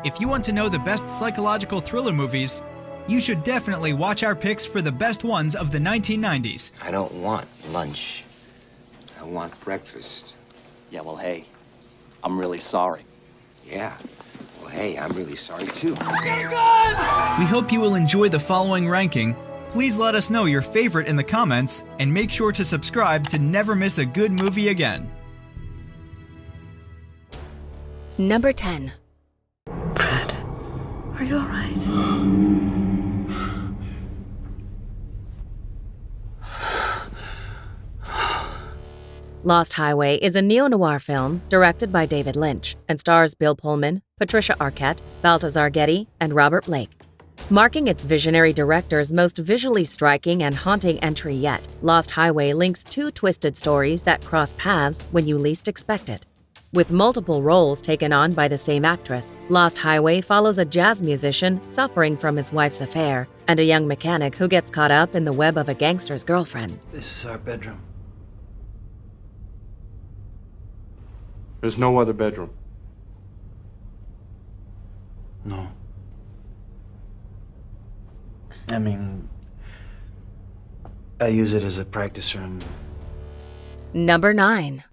If you want to know the best psychological thriller movies, you should definitely watch our picks for the best ones of the 1990s. I don't want lunch. I want breakfast. Yeah, well, hey, I'm really sorry. Yeah. Well, hey, I'm really sorry, too. We hope you will enjoy the following ranking. Please let us know your favorite in the comments, and make sure to subscribe to never miss a good movie again. Number 10. Brad, are you all right? Lost Highway is a neo-noir film directed by David Lynch and stars Bill Pullman, Patricia Arquette, Balthazar Getty, and Robert Blake. Marking its visionary director's most visually striking and haunting entry yet, Lost Highway links two twisted stories that cross paths when you least expect it. With multiple roles taken on by the same actress, Lost Highway follows a jazz musician suffering from his wife's affair and a young mechanic who gets caught up in the web of a gangster's girlfriend. This is our bedroom. There's no other bedroom. No. I mean, I use it as a practice room. Number 9.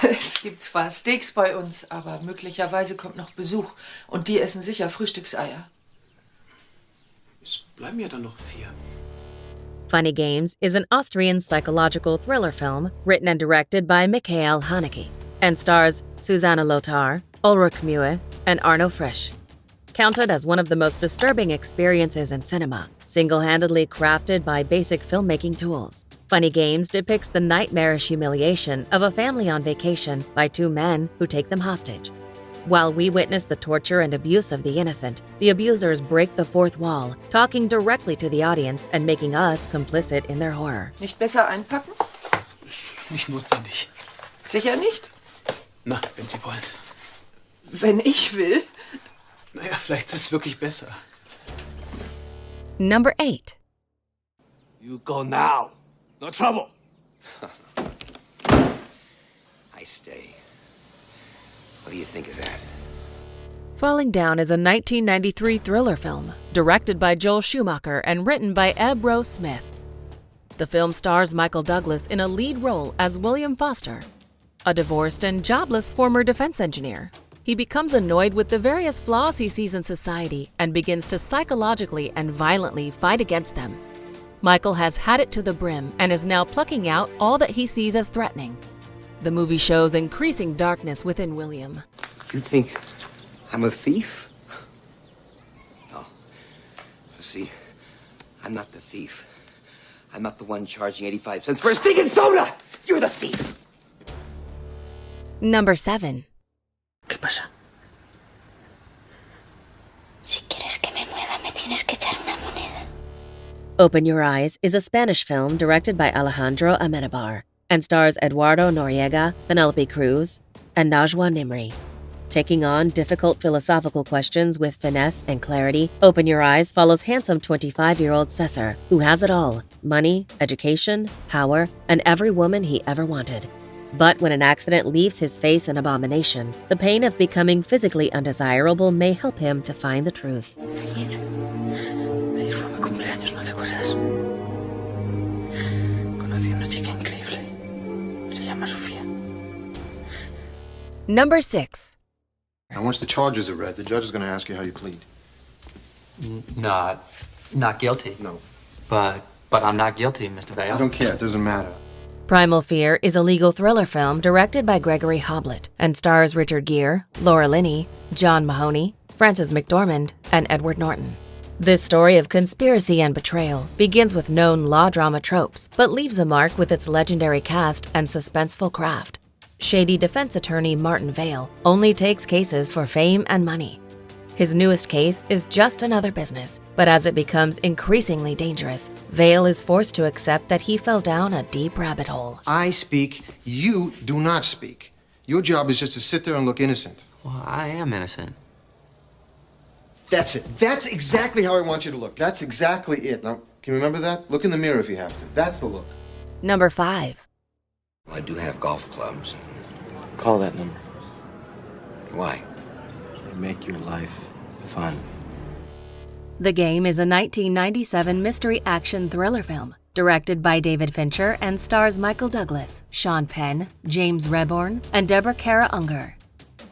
Es gibt zwar Steaks bei uns, aber möglicherweise kommt noch Besuch. Und die essen sicher Frühstückseier. Es bleiben ja dann noch 4. Funny Games is an Austrian psychological thriller film written and directed by Michael Haneke and stars Susanna Lothar, Ulrich Mühe, and Arno Frisch. Counted as one of the most disturbing experiences in cinema, single-handedly crafted by basic filmmaking tools, Funny Games depicts the nightmarish humiliation of a family on vacation by two men who take them hostage. While we witness the torture and abuse of the innocent, the abusers break the fourth wall, talking directly to the audience and making us complicit in their horror. Nicht besser einpacken? Ist nicht notwendig. Sicher nicht? Na, wenn Sie wollen. Wenn ich will. Naja, vielleicht ist es wirklich besser. Number 8. You go now. No trouble. I stay. What do you think of that? Falling Down is a 1993 thriller film directed by Joel Schumacher and written by Eb Rose Smith. The film stars Michael Douglas in a lead role as William Foster, a divorced and jobless former defense engineer. He becomes annoyed with the various flaws he sees in society and begins to psychologically and violently fight against them. Michael has had it to the brim and is now plucking out all that he sees as threatening. The movie shows increasing darkness within William. You think I'm a thief? No. See, I'm not the thief. I'm not the one charging 85 cents for a stinking soda! You're the thief! Number 7. ¿Qué pasa? Si quieres que me mueva, me tienes que echar una moneda. Open Your Eyes is a Spanish film directed by Alejandro Amenabar and stars Eduardo Noriega, Penelope Cruz, and Najwa Nimri. Taking on difficult philosophical questions with finesse and clarity, Open Your Eyes follows handsome 25-year-old Cesar, who has it all: money, education, power, and every woman he ever wanted. But when an accident leaves his face an abomination, the pain of becoming physically undesirable may help him to find the truth. Ayer me dijo mi cumpleaños, ¿no te acuerdas? Conocí a una chica increíble. Se llama Sofía. Number 6. And once the charges are read, the judge is going to ask you how you plead. Not guilty. No. But I'm not guilty, Mr. Vale. I don't care. It doesn't matter. Primal Fear is a legal thriller film directed by Gregory Hoblit and stars Richard Gere, Laura Linney, John Mahoney, Frances McDormand, and Edward Norton. This story of conspiracy and betrayal begins with known law drama tropes, but leaves a mark with its legendary cast and suspenseful craft. Shady defense attorney Martin Vale only takes cases for fame and money. His newest case is just another business, but as it becomes increasingly dangerous, Vale is forced to accept that he fell down a deep rabbit hole. I speak. You do not speak. Your job is just to sit there and look innocent. Well, I am innocent. That's it. That's exactly how I want you to look. That's exactly it. Now, can you remember that? Look in the mirror if you have to. That's the look. Number 5. I do have golf clubs. Call that number. Why? They make your life fun. The Game is a 1997 mystery action thriller film directed by David Fincher and stars Michael Douglas, Sean Penn, James Rebhorn, and Deborah Kara Unger.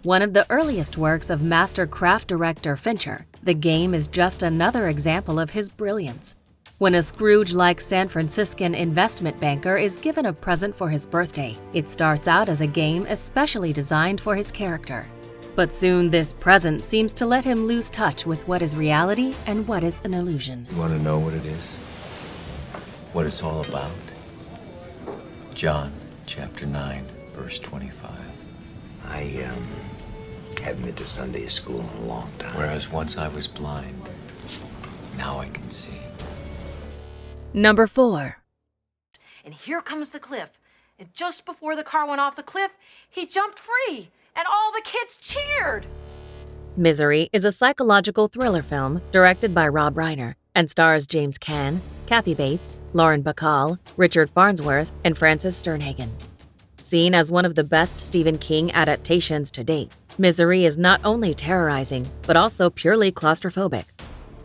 One of the earliest works of master craft director Fincher, The Game is just another example of his brilliance. When a Scrooge-like San Franciscan investment banker is given a present for his birthday, it starts out as a game especially designed for his character. But soon this present seems to let him lose touch with what is reality and what is an illusion. You want to know what it is? What it's all about? John, chapter 9, verse 25. I haven't been to Sunday school in a long time. Whereas once I was blind, now I can see. Number 4. And here comes the cliff. And just before the car went off the cliff, he jumped free. And all the kids cheered. Misery is a psychological thriller film directed by Rob Reiner and stars James Caan, Kathy Bates, Lauren Bacall, Richard Farnsworth, and Frances Sternhagen. Seen as one of the best Stephen King adaptations to date, Misery is not only terrorizing, but also purely claustrophobic.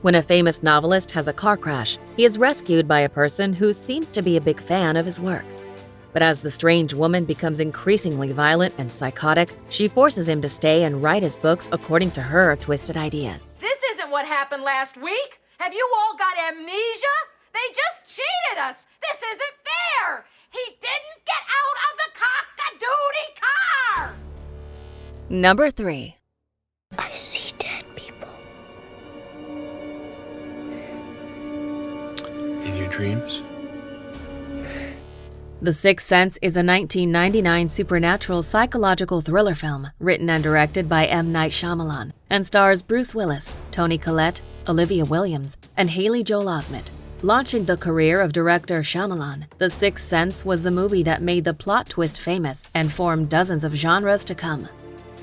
When a famous novelist has a car crash, he is rescued by a person who seems to be a big fan of his work. But as the strange woman becomes increasingly violent and psychotic, she forces him to stay and write his books according to her twisted ideas. This isn't what happened last week. Have you all got amnesia? They just cheated us. This isn't fair. He didn't get out of the cock-a-doodie car. Number 3. I see dead people. In your dreams? The Sixth Sense is a 1999 supernatural psychological thriller film written and directed by M. Night Shyamalan and stars Bruce Willis, Toni Collette, Olivia Williams, and Haley Joel Osment. Launching the career of director Shyamalan, The Sixth Sense was the movie that made the plot twist famous and formed dozens of genres to come.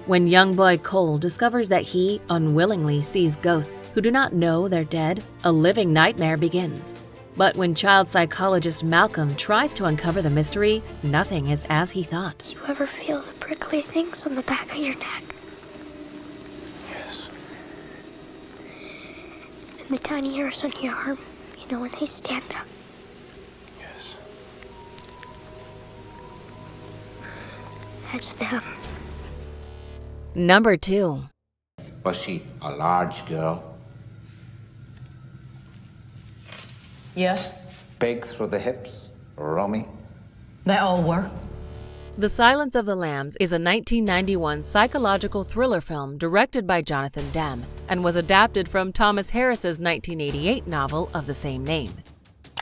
When young boy Cole discovers that he unwillingly sees ghosts who do not know they're dead, a living nightmare begins. But when child psychologist Malcolm tries to uncover the mystery, nothing is as he thought. You ever feel the prickly things on the back of your neck? Yes. And the tiny hairs on your arm, you know, when they stand up? Yes. That's them. Number 2. Was she a large girl? Yes, Big through the hips? Roomy? they all were. The Silence of the Lambs is a 1991 psychological thriller film directed by Jonathan Demme and was adapted from Thomas Harris's 1988 novel of the same name.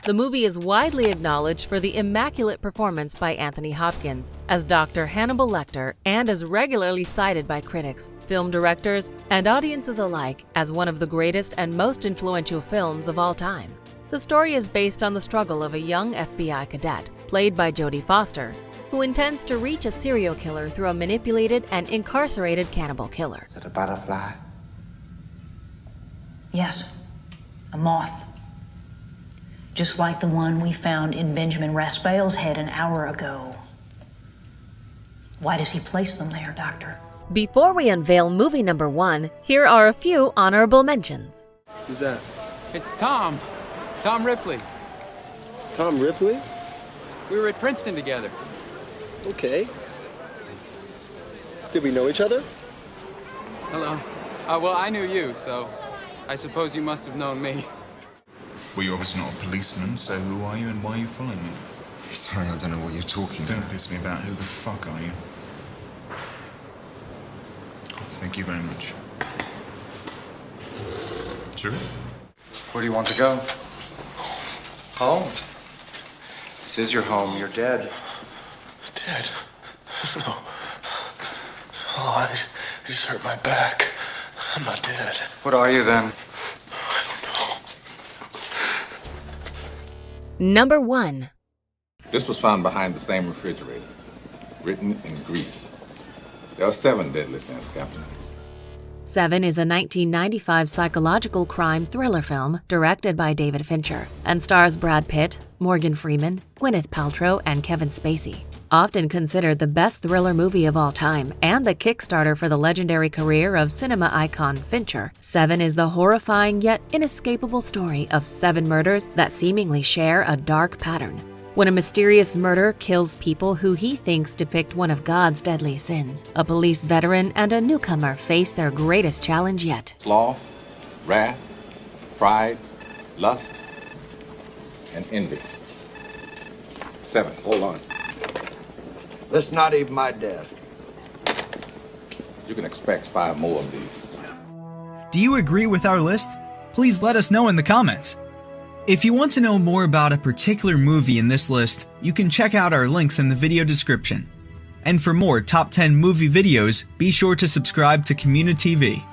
The movie is widely acknowledged for the immaculate performance by Anthony Hopkins as Dr. Hannibal Lecter and is regularly cited by critics, film directors, and audiences alike as one of the greatest and most influential films of all time. The story is based on the struggle of a young FBI cadet, played by Jodie Foster, who intends to reach a serial killer through a manipulated and incarcerated cannibal killer. Is it a butterfly? Yes, a moth. Just like the one we found in Benjamin Raspail's head an hour ago. Why does he place them there, Doctor? Before we unveil movie number 1, here are a few honorable mentions. Who's that? It's Tom. Tom Ripley. Tom Ripley? We were at Princeton together. Okay. Did we know each other? Hello. Well, I knew you, so I suppose you must have known me. Well, you're obviously not a policeman, so who are you and why are you following me? Sorry, I don't know what you're talking about. Don't piss me about. Who the fuck are you? Thank you very much. Sure. Where do you want to go? Home. This is your home. You're dead. Dead? No. Oh, I just hurt my back. I'm not dead. What are you then? Number 1. This was found behind the same refrigerator, written in Greece. There are 7 deadly sins, Captain. 7 is a 1995 psychological crime thriller film directed by David Fincher and stars Brad Pitt, Morgan Freeman, Gwyneth Paltrow, and Kevin Spacey. Often considered the best thriller movie of all time and the Kickstarter for the legendary career of cinema icon Fincher, Seven is the horrifying yet inescapable story of 7 murders that seemingly share a dark pattern. When a mysterious murder kills people who he thinks depict one of God's deadly sins, a police veteran and a newcomer face their greatest challenge yet. Sloth, wrath, pride, lust, and envy. 7. Hold on. That's not even my desk. You can expect 5 more of these. Do you agree with our list? Please let us know in the comments. If you want to know more about a particular movie in this list, you can check out our links in the video description. And for more top 10 movie videos, be sure to subscribe to communiTV.